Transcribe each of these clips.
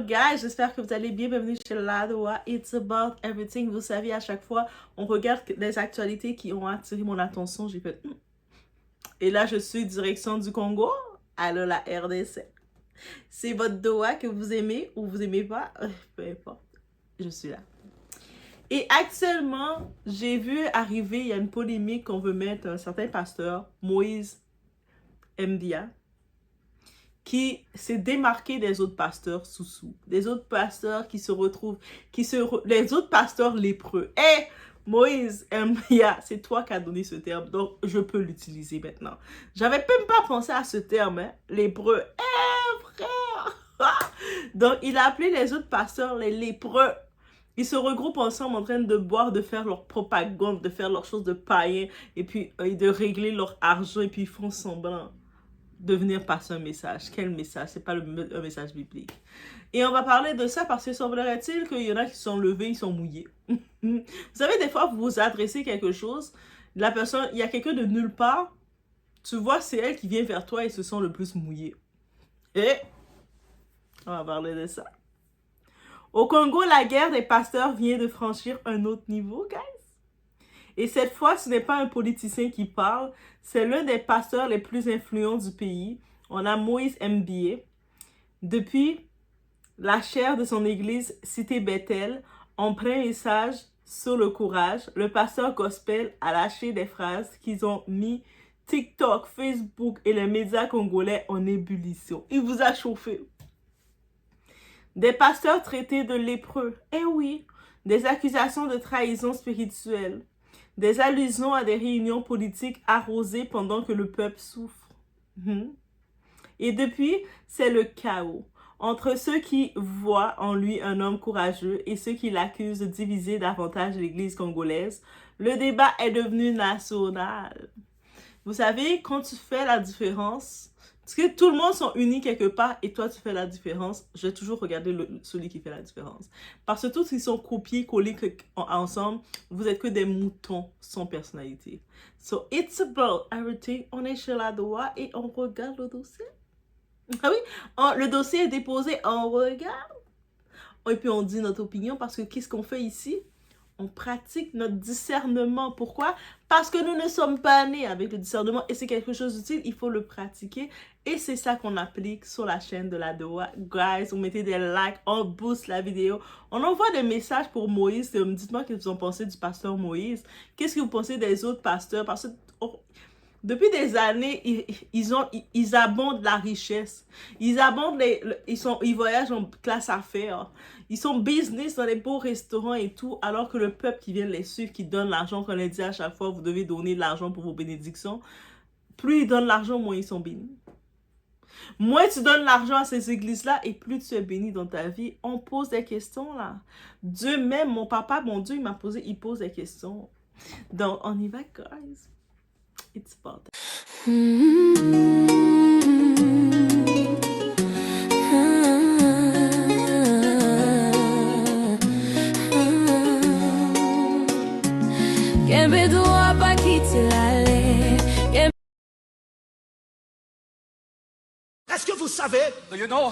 Guys, j'espère que vous allez bien. Bienvenue chez Ladoa. It's about everything. Vous savez, à chaque fois, on regarde les actualités qui ont attiré mon attention. J'ai fait... Et là, je suis direction du Congo. Alors, la RDC. C'est votre Doha que vous aimez ou vous aimez pas. Peu importe. Je suis là. Et actuellement, j'ai vu arriver, il y a une polémique qu'on veut mettre un certain pasteur, Moïse Mbia, qui s'est démarqué des autres pasteurs sous-sous, des autres pasteurs qui se retrouvent, les autres pasteurs lépreux. Hé, Moïse Mbia, c'est toi qui as donné ce terme, donc je peux l'utiliser maintenant. J'avais même pas pensé à ce terme, hein, lépreux. Hé, frère! Donc, il a appelé les autres pasteurs les lépreux. Ils se regroupent ensemble en train de boire, de faire leur propagande, de faire leurs choses de païens, et puis de régler leur argent, et puis ils font semblant de venir passer un message. Quel message? C'est pas un message biblique. Et on va parler de ça parce que semblerait-il qu'il y en a qui sont levés, ils sont mouillés. Vous savez, des fois, vous vous adressez quelque chose, la personne, il y a quelqu'un de nulle part, tu vois, c'est elle qui vient vers toi et se sent le plus mouillée. Et on va parler de ça. Au Congo, la guerre des pasteurs vient de franchir un autre niveau, guys. Et cette fois, ce n'est pas un politicien qui parle, c'est l'un des pasteurs les plus influents du pays. On a Moïse Mbia. Depuis la chaire de son église Cité Bethel, en plein message sur le courage, le pasteur gospel a lâché des phrases qu'ils ont mis TikTok, Facebook et les médias congolais en ébullition. Il vous a chauffé. Des pasteurs traités de lépreux. Eh oui, des accusations de trahison spirituelle. Des allusions à des réunions politiques arrosées pendant que le peuple souffre. Et depuis, c'est le chaos. Entre ceux qui voient en lui un homme courageux et ceux qui l'accusent de diviser davantage l'Église congolaise, le débat est devenu national. Vous savez, quand tu fais la différence, parce que tout le monde sont unis quelque part et toi tu fais la différence, je vais toujours regarder celui qui fait la différence. Parce que tous ils sont copiés, collés ensemble, vous êtes que des moutons sans personnalité. So it's about everything. On est chez Ladoa et on regarde le dossier. Ah oui, le dossier est déposé, on regarde. Et puis on dit notre opinion parce que qu'est-ce qu'on fait ici? On pratique notre discernement. Pourquoi? Parce que nous ne sommes pas nés avec le discernement et c'est quelque chose d'utile, il faut le pratiquer. Et c'est ça qu'on applique sur la chaîne de Ladoa. Guys, vous mettez des likes, on booste la vidéo. On envoie des messages pour Moïse. Dites-moi ce que vous en pensez du pasteur Moïse. Qu'est-ce que vous pensez des autres pasteurs? Parce que depuis des années, ils abondent la richesse. Ils voyagent en classe affaires. Ils sont business dans les beaux restaurants et tout, alors que le peuple qui vient les suivre, qui donne l'argent, qu'on les dit à chaque fois, vous devez donner de l'argent pour vos bénédictions. Plus ils donnent l'argent, moins ils sont bénis. Moins tu donnes l'argent à ces églises-là et plus tu es béni dans ta vie. On pose des questions là. Dieu même, mon papa, mon Dieu, il pose des questions. Donc, on y va, guys. It's about that. Est-ce que vous savez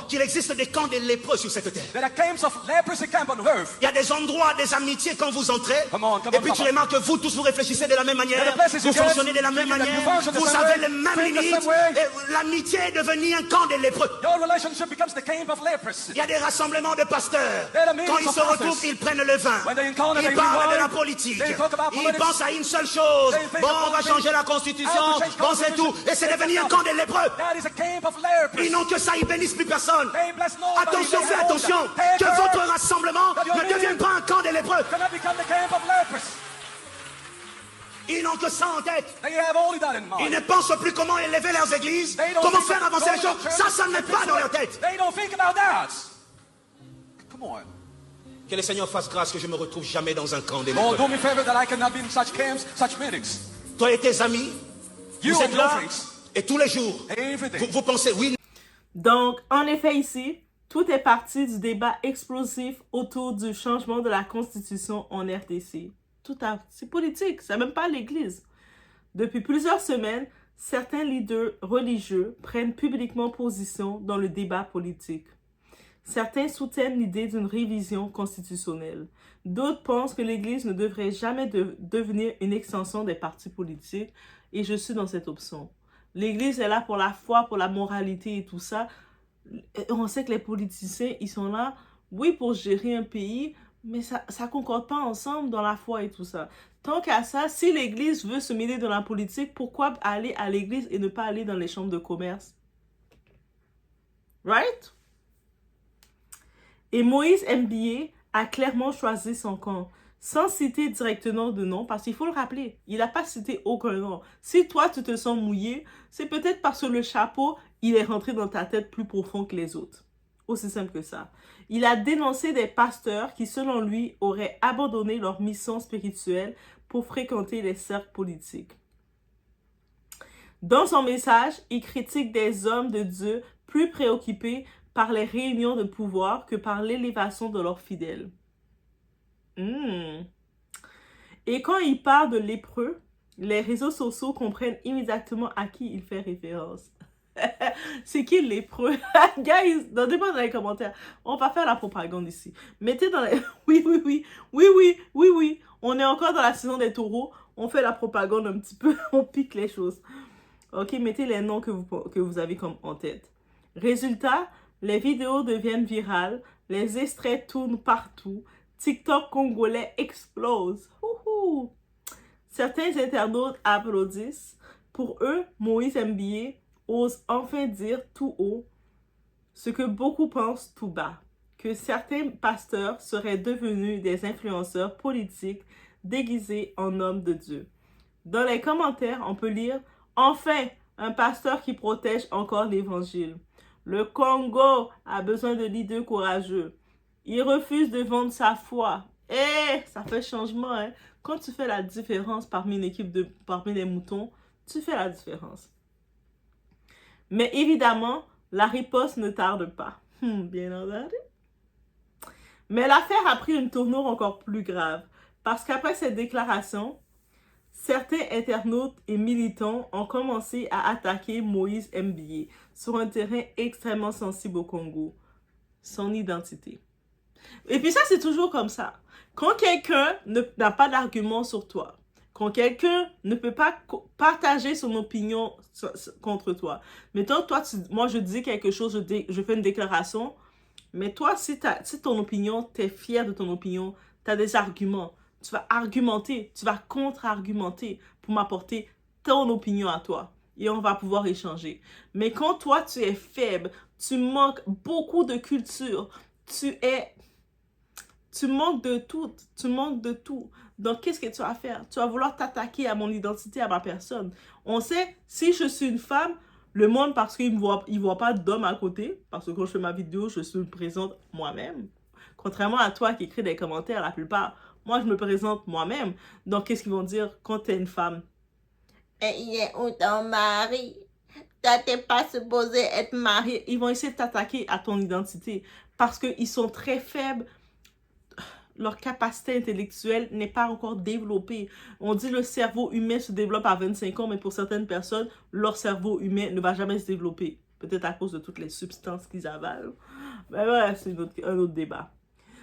qu'il existe des camps des lépreux sur cette terre? There are camps of leprosy camp on earth. Il y a des endroits, des amitiés quand vous entrez. Et puis tu remarques que vous tous vous réfléchissez de la même manière. Vous fonctionnez de la même manière. Vous avez les mêmes limites. Et l'amitié est devenue un camp des lépreux. Your relationship becomes the camp of leprosy. Il y a des rassemblements de pasteurs. Quand ils se retrouvent, ils prennent le vin. Ils parlent de la politique. Ils pensent à une seule chose. Bon, on va changer la constitution. Bon, c'est tout. Et c'est devenu un camp des lépreux. That is a camp of leprosy. Ils n'ont que ça, ils bénissent plus personne. Attention, fais attention. Que votre rassemblement ne devienne pas un camp des lépreux. Ils n'ont que ça en tête. Ils ne pensent plus comment élever leurs églises, comment faire avancer les choses. Ça ne met pas dans leur tête. Que le Seigneur fasse grâce que je ne me retrouve jamais dans un camp des lépreux. Toi et tes amis, vous êtes là, et tous les jours, vous pensez, oui. Donc, en effet, ici, tout est parti du débat explosif autour du changement de la Constitution en RDC. C'est politique, c'est même pas l'Église. Depuis plusieurs semaines, certains leaders religieux prennent publiquement position dans le débat politique. Certains soutiennent l'idée d'une révision constitutionnelle. D'autres pensent que l'Église ne devrait jamais devenir une extension des partis politiques, et je suis dans cette option. L'Église est là pour la foi, pour la moralité et tout ça. On sait que les politiciens, ils sont là, oui, pour gérer un pays, mais ça ne concorde pas ensemble dans la foi et tout ça. Tant qu'à ça, si l'Église veut se mêler dans la politique, pourquoi aller à l'Église et ne pas aller dans les chambres de commerce? Right? Et Moïse MBA a clairement choisi son camp, sans citer directement de nom, parce qu'il faut le rappeler, il n'a pas cité aucun nom. Si toi, tu te sens mouillé, c'est peut-être parce que le chapeau, il est rentré dans ta tête plus profond que les autres. Aussi simple que ça. Il a dénoncé des pasteurs qui, selon lui, auraient abandonné leur mission spirituelle pour fréquenter les cercles politiques. Dans son message, il critique des hommes de Dieu plus préoccupés par les réunions de pouvoir que par l'élévation de leurs fidèles. Et quand il parle de lépreux, les réseaux sociaux comprennent immédiatement à qui il fait référence. C'est qui le lépreux? Guys, donnez-moi dans les commentaires. On va faire la propagande ici. Mettez dans les... Oui. On est encore dans la saison des taureaux. On fait la propagande un petit peu. On pique les choses. Ok, mettez les noms que vous avez comme en tête. Résultat, les vidéos deviennent virales. Les extraits tournent partout. TikTok congolais explose. Ouhou. Certains internautes applaudissent. Pour eux, Moïse MBA ose enfin dire tout haut ce que beaucoup pensent tout bas, que certains pasteurs seraient devenus des influenceurs politiques déguisés en hommes de Dieu. Dans les commentaires, on peut lire « Enfin, un pasteur qui protège encore l'Évangile. Le Congo a besoin de leaders courageux. Il refuse de vendre sa foi. » Ça fait changement, hein? Quand tu fais la différence parmi les moutons, tu fais la différence. Mais évidemment, la riposte ne tarde pas. Bien entendu. Mais l'affaire a pris une tournure encore plus grave. Parce qu'après cette déclaration, certains internautes et militants ont commencé à attaquer Moïse MBA sur un terrain extrêmement sensible au Congo. Son identité. Et puis ça, c'est toujours comme ça. Quand quelqu'un n'a pas d'argument sur toi, quand quelqu'un ne peut pas partager son opinion contre toi. Mettons, toi, moi, je dis quelque chose, je fais une déclaration, mais toi, si ton opinion, tu es fier de ton opinion, tu as des arguments, tu vas argumenter, tu vas contre-argumenter pour m'apporter ton opinion à toi. Et on va pouvoir échanger. Mais quand toi, tu es faible, tu manques beaucoup de culture, tu manques de tout. Donc, qu'est-ce que tu vas faire? Tu vas vouloir t'attaquer à mon identité, à ma personne. On sait, si je suis une femme, le monde, parce qu'il ne voit pas d'homme à côté, parce que quand je fais ma vidéo, je me présente moi-même. Contrairement à toi qui écris des commentaires, la plupart, moi, je me présente moi-même. Donc, qu'est-ce qu'ils vont dire quand tu es une femme? Il est où ton mari? Tu n'es pas supposé être marié. Ils vont essayer de t'attaquer à ton identité parce qu'ils sont très faibles. Leur capacité intellectuelle n'est pas encore développée. On dit que le cerveau humain se développe à 25 ans, mais pour certaines personnes, leur cerveau humain ne va jamais se développer. Peut-être à cause de toutes les substances qu'ils avalent. Mais voilà, c'est un autre débat.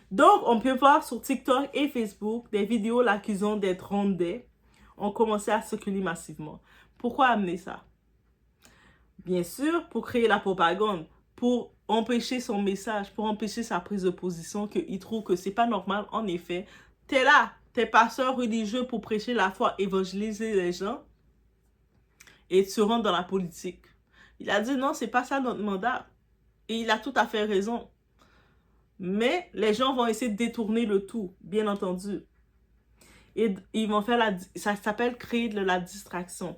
Donc, on peut voir sur TikTok et Facebook des vidéos l'accusant d'être rondais ont commencé à circuler massivement. Pourquoi amener ça? Bien sûr, pour créer la propagande, pour empêcher son message, pour empêcher sa prise de position, qu'il trouve que c'est pas normal. En effet, t'es là, t'es pasteur religieux pour prêcher la foi, évangéliser les gens, et tu rentres dans la politique. Il a dit non, c'est pas ça notre mandat. Et il a tout à fait raison. Mais les gens vont essayer de détourner le tout, bien entendu. Et ils vont faire ça s'appelle créer de la distraction.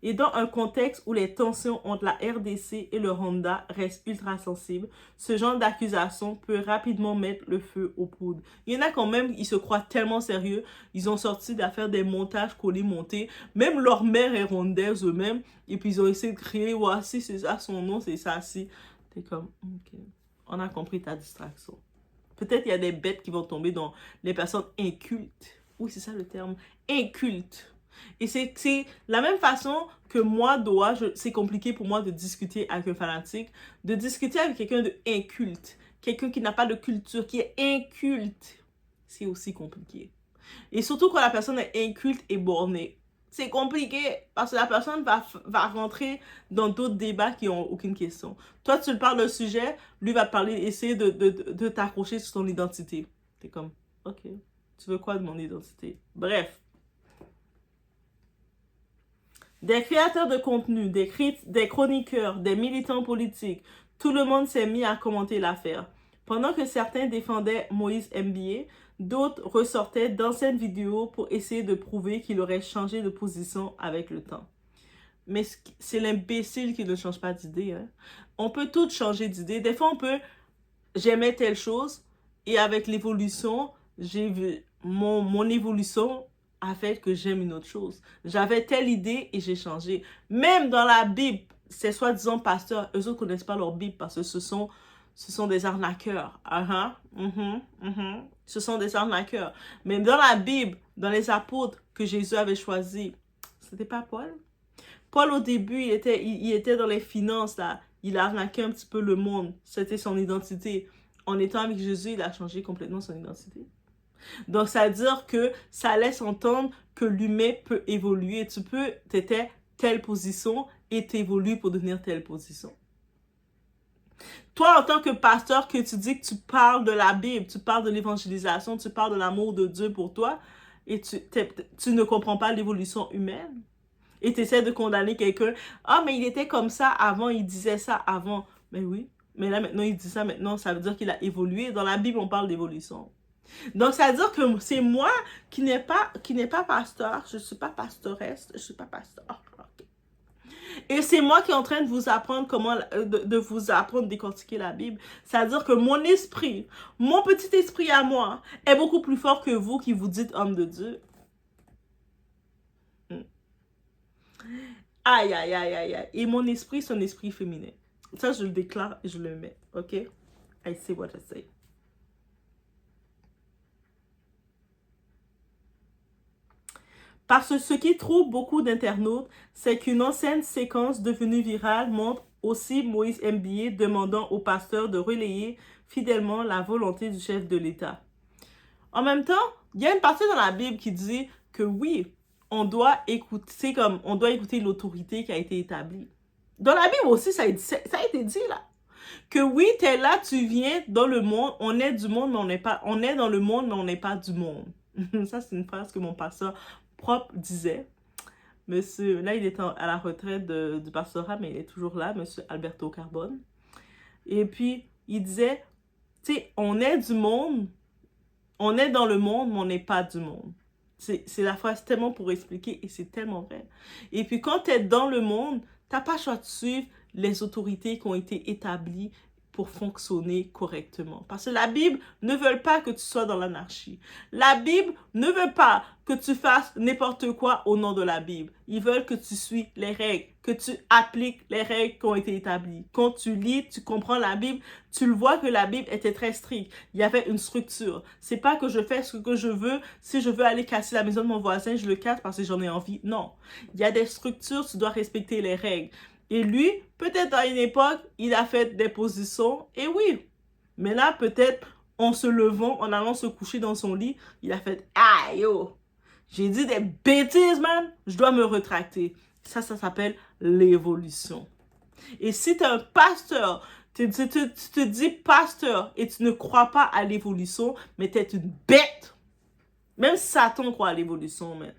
Et dans un contexte où les tensions entre la RDC et le Rwanda restent ultra sensibles, ce genre d'accusation peut rapidement mettre le feu aux poudres. Il y en a quand même, ils se croient tellement sérieux, ils ont sorti d'affaire des montages collés, montés. Même leur mère est rwandaise eux-mêmes, et puis ils ont essayé de créer, voici, c'est ça son nom, c'est ça, si. T'es comme, ok, on a compris ta distraction. Peut-être il y a des bêtes qui vont tomber dans les personnes incultes. Oui, c'est ça le terme, incultes. Et c'est la même façon que moi, Doa, c'est compliqué pour moi de discuter avec un fanatique, de discuter avec quelqu'un de inculte, quelqu'un qui n'a pas de culture, qui est inculte, c'est aussi compliqué. Et surtout quand la personne est inculte et bornée. C'est compliqué parce que la personne va rentrer dans d'autres débats qui n'ont aucune question. Toi, tu lui parles d'un sujet, lui va parler, essayer de t'accrocher sur ton identité. T'es comme, ok, tu veux quoi de mon identité? Bref. Des créateurs de contenu, des chroniqueurs, des militants politiques, tout le monde s'est mis à commenter l'affaire. Pendant que certains défendaient Moïse MBA, d'autres ressortaient d'anciennes vidéos pour essayer de prouver qu'il aurait changé de position avec le temps. Mais c'est l'imbécile qui ne change pas d'idée. Hein. On peut tous changer d'idée. Des fois, j'aimais telle chose et avec l'évolution, j'ai vu mon évolution a fait que j'aime une autre chose. J'avais telle idée et j'ai changé. Même dans la Bible, ces soi-disant pasteurs, eux autres ne connaissent pas leur Bible parce que ce sont des arnaqueurs. Ce sont des arnaqueurs. Mais dans la Bible, dans les apôtres que Jésus avait choisis, c'était pas Paul. Paul, au début, il était dans les finances, là. Il a arnaqué un petit peu le monde. C'était son identité. En étant avec Jésus, il a changé complètement son identité. Donc, ça veut dire que ça laisse entendre que l'humain peut évoluer. T'étais telle position et t'évolues pour devenir telle position. Toi, en tant que pasteur, que tu dis que tu parles de la Bible, tu parles de l'évangélisation, tu parles de l'amour de Dieu pour toi, et tu ne comprends pas l'évolution humaine, et tu essaies de condamner quelqu'un. Ah, mais il était comme ça avant, il disait ça avant. Mais oui, mais là maintenant il dit ça maintenant, ça veut dire qu'il a évolué. Dans la Bible, on parle d'évolution. Donc, ça veut dire que c'est moi qui n'est pas pasteur, je ne suis pas pastoresse, je ne suis pas pasteur. Okay. Et c'est moi qui est en train de vous apprendre de vous apprendre à décortiquer la Bible. Ça veut dire que mon esprit, mon petit esprit à moi, est beaucoup plus fort que vous qui vous dites homme de Dieu. Aïe, aïe, aïe, aïe, aïe. Et mon esprit, c'est un esprit féminin. Ça, je le déclare et je le mets. OK? I say what I say. Parce que ce qui trouble beaucoup d'internautes, c'est qu'une ancienne séquence devenue virale montre aussi Moïse MBA demandant au pasteur de relayer fidèlement la volonté du chef de l'État. En même temps, il y a une partie dans la Bible qui dit que oui, on doit écouter l'autorité qui a été établie. Dans la Bible aussi, ça a été dit là. Que oui, t'es là, tu viens dans le monde, on est du monde, mais on est dans le monde, mais on n'est pas du monde. Ça, c'est une phrase que mon pasteur propre disait. Monsieur, là, il est à la retraite du pastorat, mais il est toujours là, monsieur Alberto Carbone. Et puis, il disait, tu sais, on est du monde, on est dans le monde, mais on n'est pas du monde. C'est la phrase tellement pour expliquer, et c'est tellement vrai. Et puis, quand tu es dans le monde, tu n'as pas le choix de suivre les autorités qui ont été établies pour fonctionner correctement. Parce que la Bible ne veut pas que tu sois dans l'anarchie. La Bible ne veut pas que tu fasses n'importe quoi au nom de la Bible. Ils veulent que tu suis les règles, que tu appliques les règles qui ont été établies. Quand tu lis, tu comprends la Bible, tu le vois que la Bible était très stricte. Il y avait une structure. C'est pas que je fais ce que je veux. Si je veux aller casser la maison de mon voisin, je le casse parce que j'en ai envie. Non. Il y a des structures, tu dois respecter les règles. Et lui, peut-être à une époque, il a fait des positions, et oui. Mais là, peut-être, en se levant, en allant se coucher dans son lit, il a fait « Ah, yo, j'ai dit des bêtises, man, je dois me rétracter. » Ça s'appelle l'évolution. Et si tu es un pasteur, tu te dis pasteur, et tu ne crois pas à l'évolution, mais tu es une bête. Même Satan croit à l'évolution, man.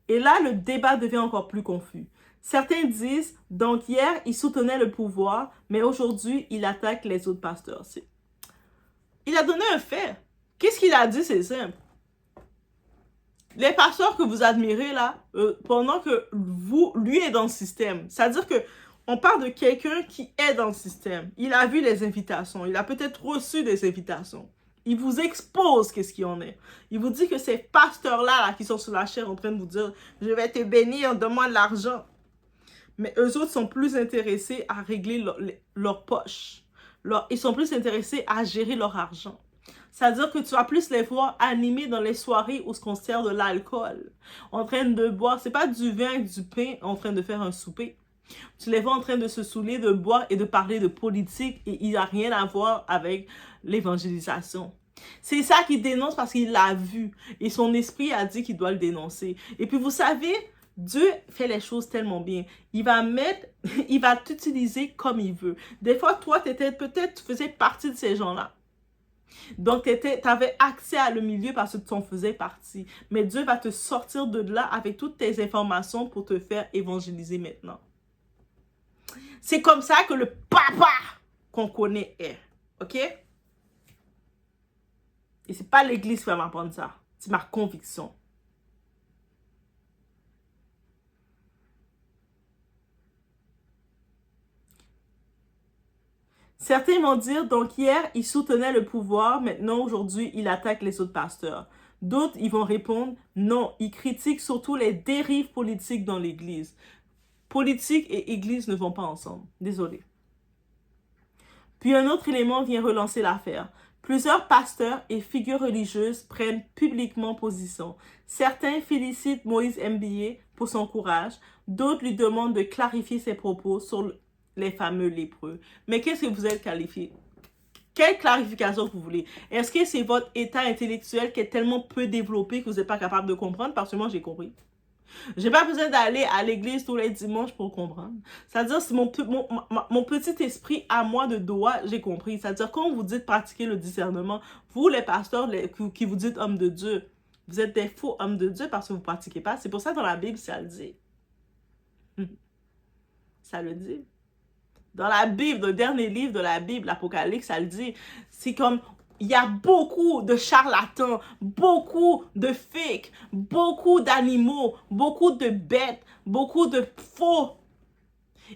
Et là, le débat devient encore plus confus. Certains disent, donc hier, il soutenait le pouvoir, mais aujourd'hui, il attaque les autres pasteurs. Il a donné un fait. Qu'est-ce qu'il a dit? C'est simple. Les pasteurs que vous admirez là, pendant que lui est dans le système, c'est-à-dire que on parle de quelqu'un qui est dans le système. Il a vu les invitations. Il a peut-être reçu des invitations. Il vous expose qu'est-ce qu'il en est. Il vous dit que ces pasteurs-là qui sont sur la chair en train de vous dire « Je vais te bénir, donne-moi de l'argent. » Mais eux autres sont plus intéressés à régler leur poche. Ils sont plus intéressés à gérer leur argent. C'est-à-dire que tu vas plus les voir animés dans les soirées où on sert de l'alcool. En train de boire, c'est pas du vin avec du pain en train de faire un souper. Tu les vois en train de se saouler, de boire et de parler de politique et il n'y a rien à voir avec l'évangélisation. C'est ça qu'il dénonce parce qu'il l'a vu et son esprit a dit qu'il doit le dénoncer. Et puis vous savez, Dieu fait les choses tellement bien. Il va t'utiliser comme il veut. Des fois, toi, peut-être tu faisais partie de ces gens-là. Donc, tu avais accès à le milieu parce que tu en faisais partie. Mais Dieu va te sortir de là avec toutes tes informations pour te faire évangéliser maintenant. C'est comme ça que le papa qu'on connaît est. OK? Et c'est pas l'église qui va m'apprendre ça. C'est ma conviction. Certains vont dire, donc hier, il soutenait le pouvoir, maintenant, aujourd'hui, il attaque les autres pasteurs. D'autres, ils vont répondre, non, il critique surtout les dérives politiques dans l'église. Politique et église ne vont pas ensemble. Désolé. Puis un autre élément vient relancer l'affaire. Plusieurs pasteurs et figures religieuses prennent publiquement position. Certains félicitent Moïse MBA pour son courage, d'autres lui demandent de clarifier ses propos sur les fameux lépreux. Mais qu'est-ce que vous êtes qualifié? Quelle clarification vous voulez? Est-ce que c'est votre état intellectuel qui est tellement peu développé que vous n'êtes pas capable de comprendre? Parce que moi, j'ai compris. J'ai pas besoin d'aller à l'église tous les dimanches pour comprendre. C'est-à-dire, c'est mon petit esprit à moi de doigt, j'ai compris. C'est-à-dire, quand vous dites pratiquer le discernement, vous, les pasteurs qui vous dites hommes de Dieu, vous êtes des faux hommes de Dieu parce que vous ne pratiquez pas. C'est pour ça que dans la Bible, ça le dit. Ça le dit. Dans la Bible, dans le dernier livre de la Bible, l'Apocalypse, ça le dit. C'est comme... Il y a beaucoup de charlatans, beaucoup de fakes, beaucoup d'animaux, beaucoup de bêtes, beaucoup de faux.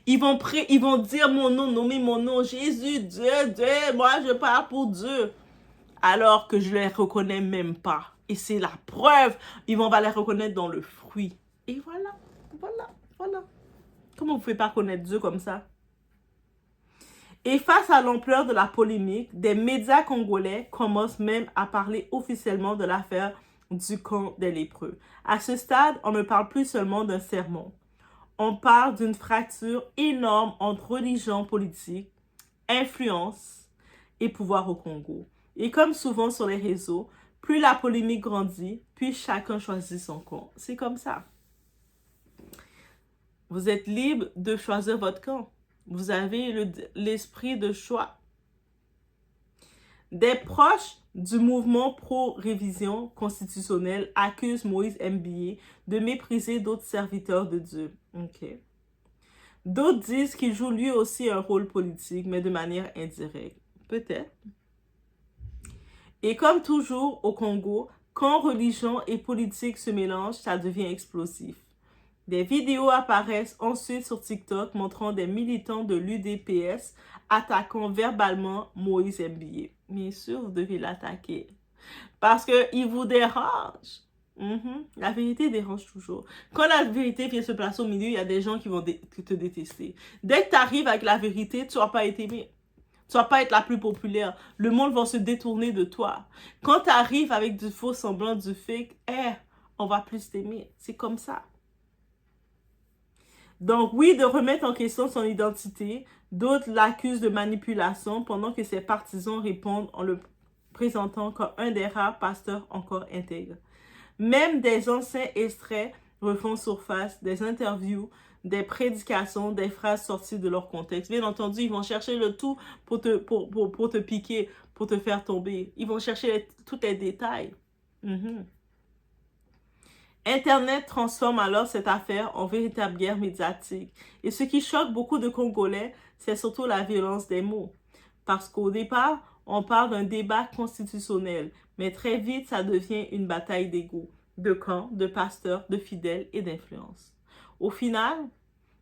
Ils vont dire mon nom, nommer mon nom, Jésus, Dieu, moi je parle pour Dieu. Alors que je ne les reconnais même pas. Et c'est la preuve, on va les reconnaître dans le fruit. Et voilà. Comment vous ne pouvez pas connaître Dieu comme ça? Et face à l'ampleur de la polémique, des médias congolais commencent même à parler officiellement de l'affaire du camp des lépreux. À ce stade, on ne parle plus seulement d'un sermon. On parle d'une fracture énorme entre religion politique, influence et pouvoir au Congo. Et comme souvent sur les réseaux, plus la polémique grandit, puis chacun choisit son camp. C'est comme ça. Vous êtes libre de choisir votre camp. Vous avez l'esprit de choix. Des proches du mouvement pro-révision constitutionnelle accusent Moïse MBA de mépriser d'autres serviteurs de Dieu. Okay. D'autres disent qu'il joue lui aussi un rôle politique, mais de manière indirecte. Peut-être. Et comme toujours au Congo, quand religion et politique se mélangent, ça devient explosif. Des vidéos apparaissent ensuite sur TikTok montrant des militants de l'UDPS attaquant verbalement Moïse MBA. Bien sûr, vous devez l'attaquer. Parce qu'il vous dérange. La vérité dérange toujours. Quand la vérité vient se placer au milieu, il y a des gens qui vont te détester. Dès que tu arrives avec la vérité, tu ne vas pas être aimé. Tu ne vas pas être la plus populaire. Le monde va se détourner de toi. Quand tu arrives avec du faux semblant, du fake, on va plus t'aimer. C'est comme ça. Donc oui, de remettre en question son identité, d'autres l'accusent de manipulation pendant que ses partisans répondent en le présentant comme un des rares pasteurs encore intègres. Même des anciens extraits refont surface, des interviews, des prédications, des phrases sorties de leur contexte. Bien entendu, ils vont chercher le tout pour te piquer, pour te faire tomber. Ils vont chercher tous les détails. Internet transforme alors cette affaire en véritable guerre médiatique. Et ce qui choque beaucoup de Congolais, c'est surtout la violence des mots. Parce qu'au départ, on parle d'un débat constitutionnel, mais très vite, ça devient une bataille d'ego, de camps, de pasteurs, de fidèles et d'influence. Au final,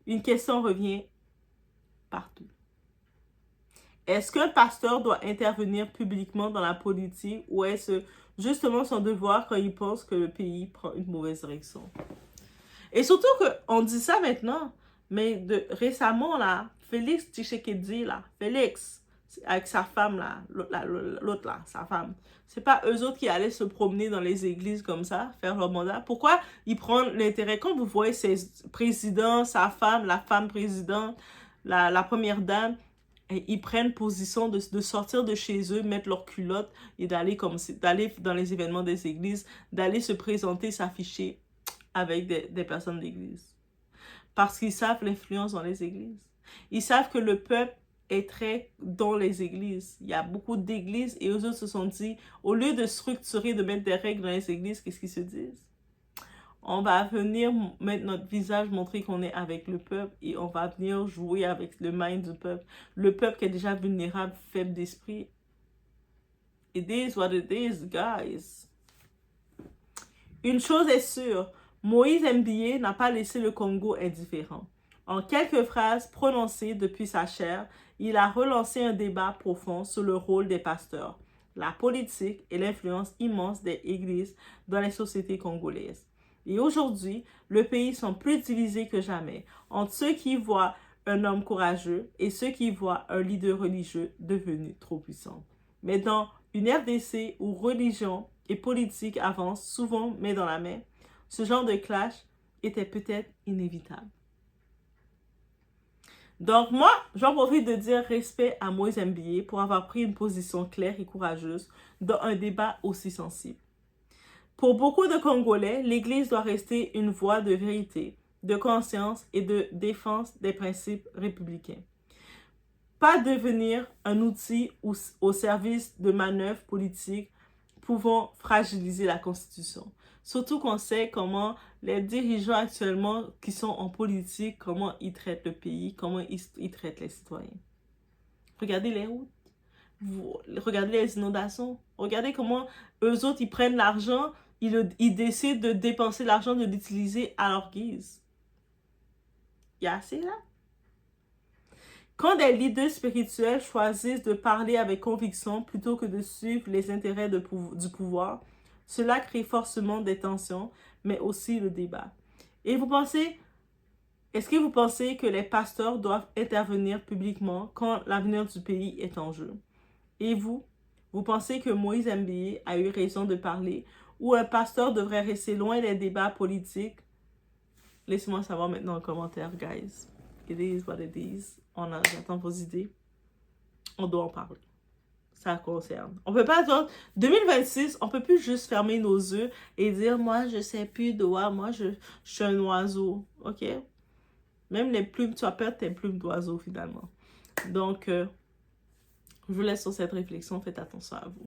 une question revient partout. Est-ce qu'un pasteur doit intervenir publiquement dans la politique ou est-ce justement son devoir quand il pense que le pays prend une mauvaise direction? Et surtout qu'on dit ça maintenant, mais récemment, là, Félix Tshisekedi, là, Félix, avec sa femme, là, l'autre là, sa femme. C'est pas eux autres qui allaient se promener dans les églises comme ça, faire leur mandat. Pourquoi ils prennent l'intérêt? Quand vous voyez ses présidents, sa femme, la femme présidente, la première dame, et ils prennent position de sortir de chez eux, mettre leurs culottes et d'aller dans les événements des églises, d'aller se présenter, s'afficher avec des personnes d'église. Parce qu'ils savent l'influence dans les églises. Ils savent que le peuple est très dans les églises. Il y a beaucoup d'églises et eux autres se sont dit, au lieu de structurer, de mettre des règles dans les églises, qu'est-ce qu'ils se disent? On va venir mettre notre visage, montrer qu'on est avec le peuple et on va venir jouer avec le mind du peuple. Le peuple qui est déjà vulnérable, faible d'esprit. It is what it is, guys. Une chose est sûre, Moïse Mbiyé n'a pas laissé le Congo indifférent. En quelques phrases prononcées depuis sa chaire, il a relancé un débat profond sur le rôle des pasteurs, la politique et l'influence immense des églises dans les sociétés congolaises. Et aujourd'hui, le pays semble plus divisé que jamais entre ceux qui voient un homme courageux et ceux qui voient un leader religieux devenu trop puissant. Mais dans une RDC où religion et politique avancent souvent main dans la main, ce genre de clash était peut-être inévitable. Donc moi, j'en profite de dire respect à Moïse Mbiyé pour avoir pris une position claire et courageuse dans un débat aussi sensible. Pour beaucoup de Congolais, l'Église doit rester une voie de vérité, de conscience et de défense des principes républicains. Pas devenir un outil au service de manœuvres politiques pouvant fragiliser la Constitution. Surtout qu'on sait comment les dirigeants actuellement qui sont en politique, comment ils traitent le pays, comment ils traitent les citoyens. Regardez les routes, regardez les inondations, regardez comment eux autres, ils prennent l'argent, ils décident de dépenser l'argent, de l'utiliser à leur guise. Il y a assez là. Quand des leaders spirituels choisissent de parler avec conviction plutôt que de suivre les intérêts du pouvoir, cela crée forcément des tensions, mais aussi le débat. Et est-ce que vous pensez que les pasteurs doivent intervenir publiquement quand l'avenir du pays est en jeu? Et vous pensez que Moïse Mbiyé a eu raison de parler ou un pasteur devrait rester loin des débats politiques? Laissez-moi savoir maintenant en commentaire, guys. It is what it is. J'attends vos idées. On doit en parler. Ça concerne. On peut pas dire, 2026, on peut plus juste fermer nos yeux et dire, moi, je sais plus d'oie, moi, je suis un oiseau. OK? Même les plumes, tu vas perdre tes plumes d'oiseau, finalement. Donc, je vous laisse sur cette réflexion. Faites attention à vous.